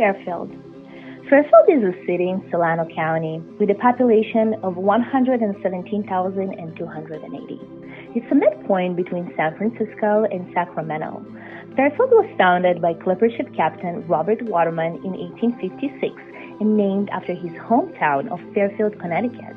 Fairfield. Fairfield is a city in Solano County with a population of 117,280. It's a midpoint between San Francisco and Sacramento. Fairfield was founded by Clippership captain Robert Waterman in 1856 and named after his hometown of Fairfield, Connecticut.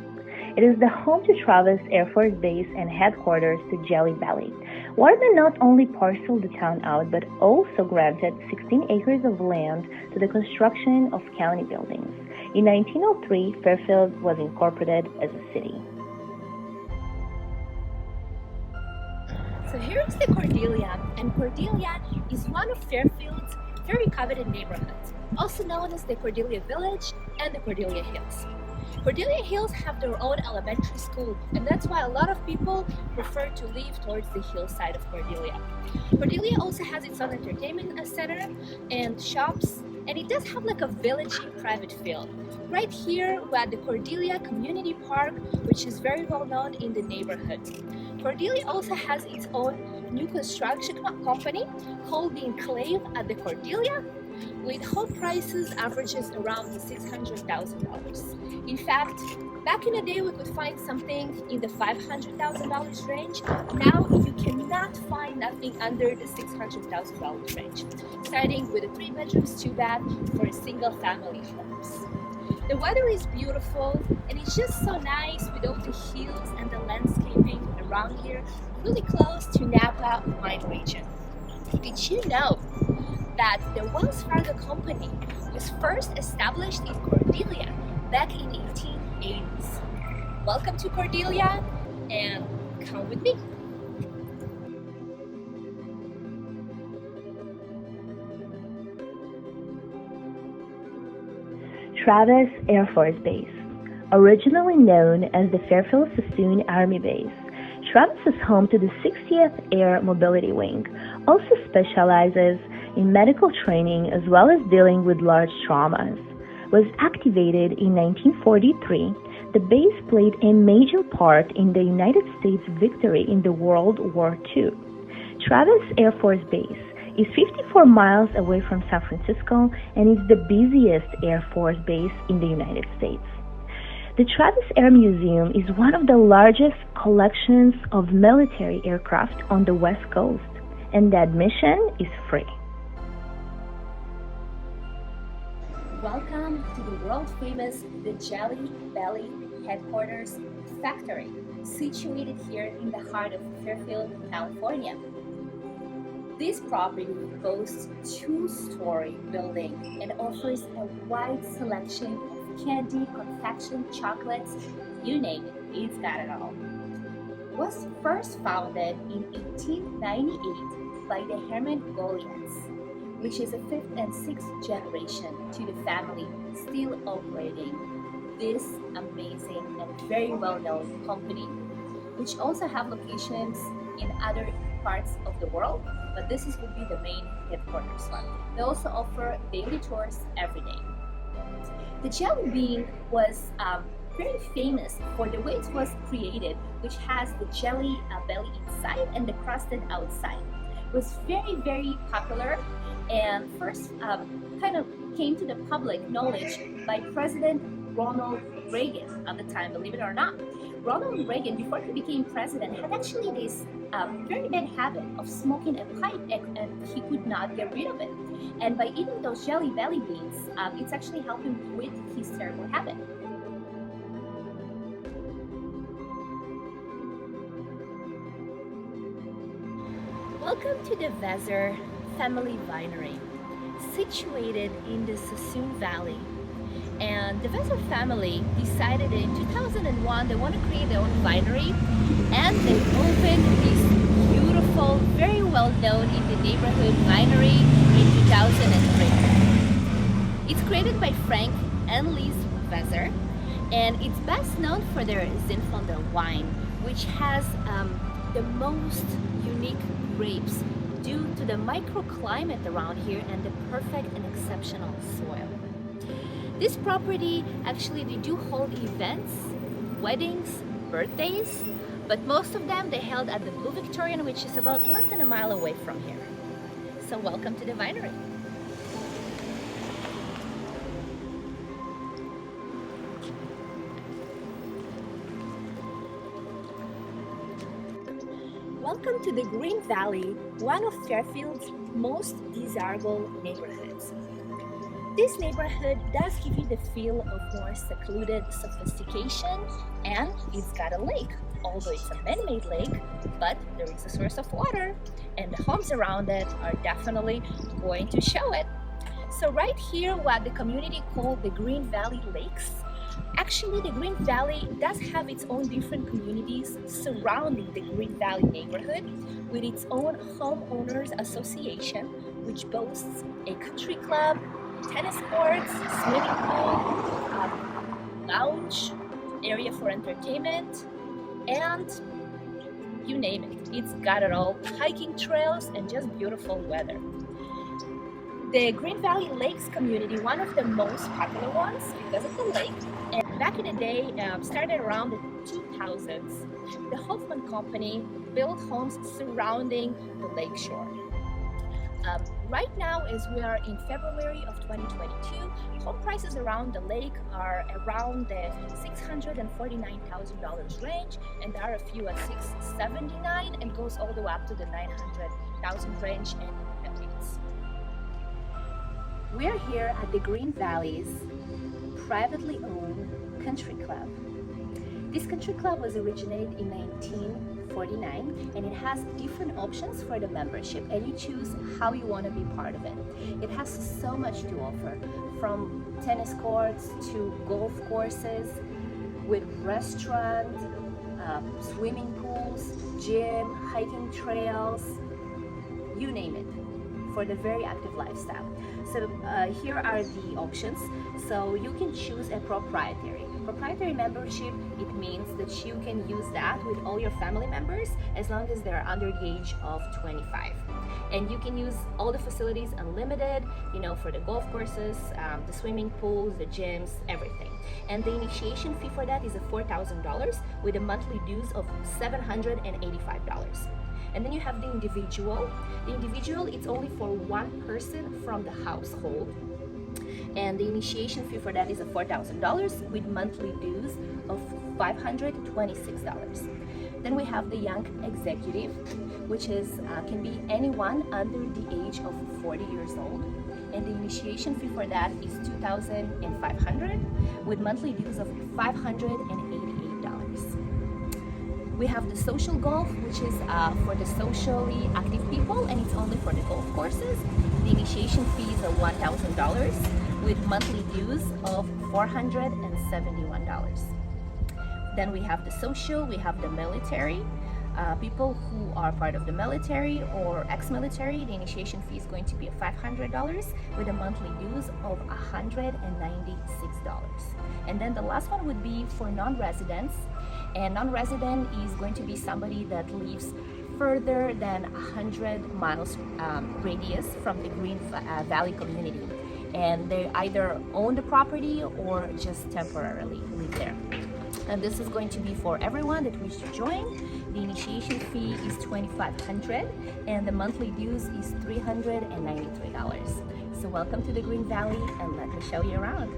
It is the home to Travis Air Force Base and headquarters to Jelly Belly. Waterman not only parceled the town out, but also granted 16 acres of land to the construction of county buildings. In 1903, Fairfield was incorporated as a city. So here is the Cordelia, and Cordelia is one of Fairfield's very coveted neighborhoods, also known as the Cordelia Village and the Cordelia Hills. Cordelia Hills have their own elementary school, and that's why a lot of people prefer to live towards the hillside of Cordelia. Cordelia also has its own entertainment center and shops, and it does have like a villagey private feel. Right here we're at the Cordelia Community Park, which is very well known in the neighborhood. Cordelia also has its own new construction company called the Enclave at the Cordelia, with home prices averages around $600,000. In fact, back in the day we could find something in the $500,000 range. Now you cannot find nothing under the $600,000 range, starting with a 3 bedrooms, 2 bath for a single family homes. The weather is beautiful and it's just so nice with all the hills and the landscaping around here, really close to Napa wine region. Did you know that the Wells Fargo company was first established in Cordelia back in 1880s? Welcome to Cordelia and come with me. Travis Air Force Base. Originally known as the Fairfield Sassoon Army Base, Travis is home to the 60th Air Mobility Wing, also specializes in medical training as well as dealing with large traumas. Was activated in 1943, the base played a major part in the United States victory in the World War II. Travis Air Force Base is 54 miles away from San Francisco and is the busiest Air Force base in the United States. The Travis Air Museum is one of the largest collections of military aircraft on the West Coast, and the admission is free. Welcome to the world-famous The Jelly Belly headquarters factory, situated here in the heart of Fairfield, California. This property boasts a 2-story building and offers a wide selection of candy, confection, chocolates, you name it, it's got it all. It was first founded in 1898 by the Herman Goliaths, which is a 5th and 6th generation to the family still operating this amazing and very well-known company, which also have locations in other parts of the world, but this would be the main headquarters one. They also offer daily tours every day. The jelly bean was very famous for the way it was created, which has the jelly belly inside and the crusted outside. It was very, very popular and first kind of came to the public knowledge by President Ronald Reagan at the time, believe it or not. Ronald Reagan, before he became president, had actually this very bad habit of smoking a pipe, and he could not get rid of it. And by eating those jelly belly beans, it's actually helped him with his terrible habit. Welcome to the Vezer Family Winery, situated in the Sassoon Valley. And the Vezer family decided in 2001 they want to create their own winery, and they opened this beautiful, very well known in the neighborhood winery in 2003. It's created by Frank and Liz Vezer, and it's best known for their Zinfandel wine, which has the most unique grapes due to the microclimate around here and the perfect and exceptional soil. This property, actually, they do hold events, weddings, birthdays, but most of them they held at the Blue Victorian, which is about less than a mile away from here. So welcome to the winery. Welcome to the Green Valley, one of Fairfield's most desirable neighborhoods. This neighborhood does give you the feel of more secluded sophistication, and it's got a lake. Although it's a man-made lake, but there is a source of water, and the homes around it are definitely going to show it. So right here, what the community called the Green Valley Lakes, actually the Green Valley does have its own different communities surrounding the Green Valley neighborhood with its own homeowners association, which boasts a country club, tennis courts, swimming pool, lounge, area for entertainment, and you name it. It's got it all, hiking trails and just beautiful weather. The Green Valley Lakes community, one of the most popular ones because of the lake, and back in the day, started around the 2000s. The Hoffman Company built homes surrounding the lake shore. Right now, as we are in February of 2022, home prices around the lake are around the $649,000 range, and there are a few at $679,000 and goes all the way up to the $900,000 range in millions. We're here at the Green Valley's privately owned country club. This country club was originated in 1949, and it has different options for the membership, and you choose how you want to be part of it. It has so much to offer, from tennis courts to golf courses with restaurant, swimming pools, gym, hiking trails, you name it, for the very active lifestyle. So here are the options. So you can choose a proprietary membership. It means that you can use that with all your family members as long as they're under the age of 25. And you can use all the facilities unlimited, for the golf courses, the swimming pools, the gyms, everything. And the initiation fee for that is $4,000 with a monthly dues of $785. And then you have the individual. The individual, it's only for one person from the household. And the initiation fee for that is $4,000 with monthly dues of $526. Then we have the young executive, which can be anyone under the age of 40 years old. And the initiation fee for that is $2,500 with monthly dues of $588. We have the social golf, which is for the socially active people, and it's only for the golf courses. The initiation fees are $1,000 with monthly dues of $471. Then we have the social, we have the military. People who are part of the military or ex-military, the initiation fee is going to be $500 with a monthly dues of $196. And then the last one would be for non-residents. And non-resident is going to be somebody that lives further than 100 miles radius from the Green Valley community. And they either own the property or just temporarily live there. And this is going to be for everyone that wishes to join. The initiation fee is $2,500 and the monthly dues is $393. So welcome to the Green Valley, and let me show you around.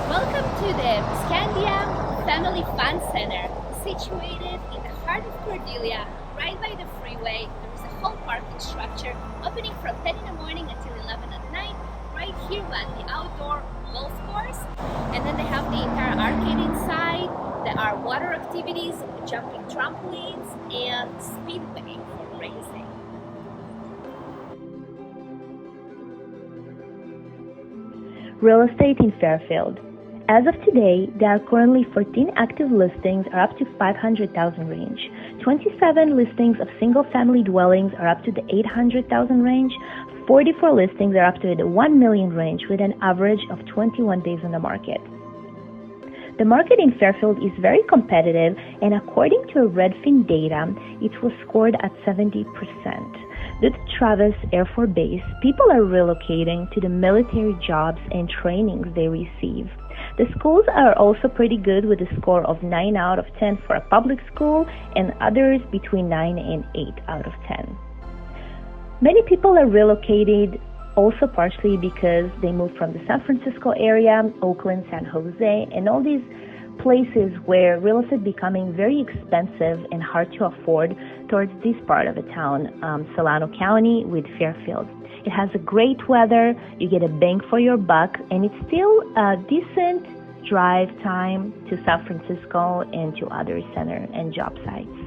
Welcome to the Scandia Family Fun Center, situated in the heart of Cordelia, right by the freeway. There is a whole parking structure opening from 10 in the morning until 11 at night. Right here we have the outdoor golf course, and then they have the entire arcade inside. There are water activities, jumping trampolines, and speedway for racing. Real estate in Fairfield. As of today, there are currently 14 active listings are up to $500,000 range. 27 listings of single-family dwellings are up to the $800,000 range. 44 listings are up to the $1 million range with an average of 21 days on the market. The market in Fairfield is very competitive, and according to Redfin data, it was scored at 70%. Due to Travis Air Force Base, people are relocating to the military jobs and trainings they receive. The schools are also pretty good with a score of 9 out of 10 for a public school, and others between 9 and 8 out of 10. Many people are relocated also partially because they moved from the San Francisco area, Oakland, San Jose, and all these places where real estate becoming very expensive and hard to afford towards this part of the town, Solano County with Fairfield. It has a great weather, you get a bang for your buck, and it's still a decent drive time to San Francisco and to other center and job sites.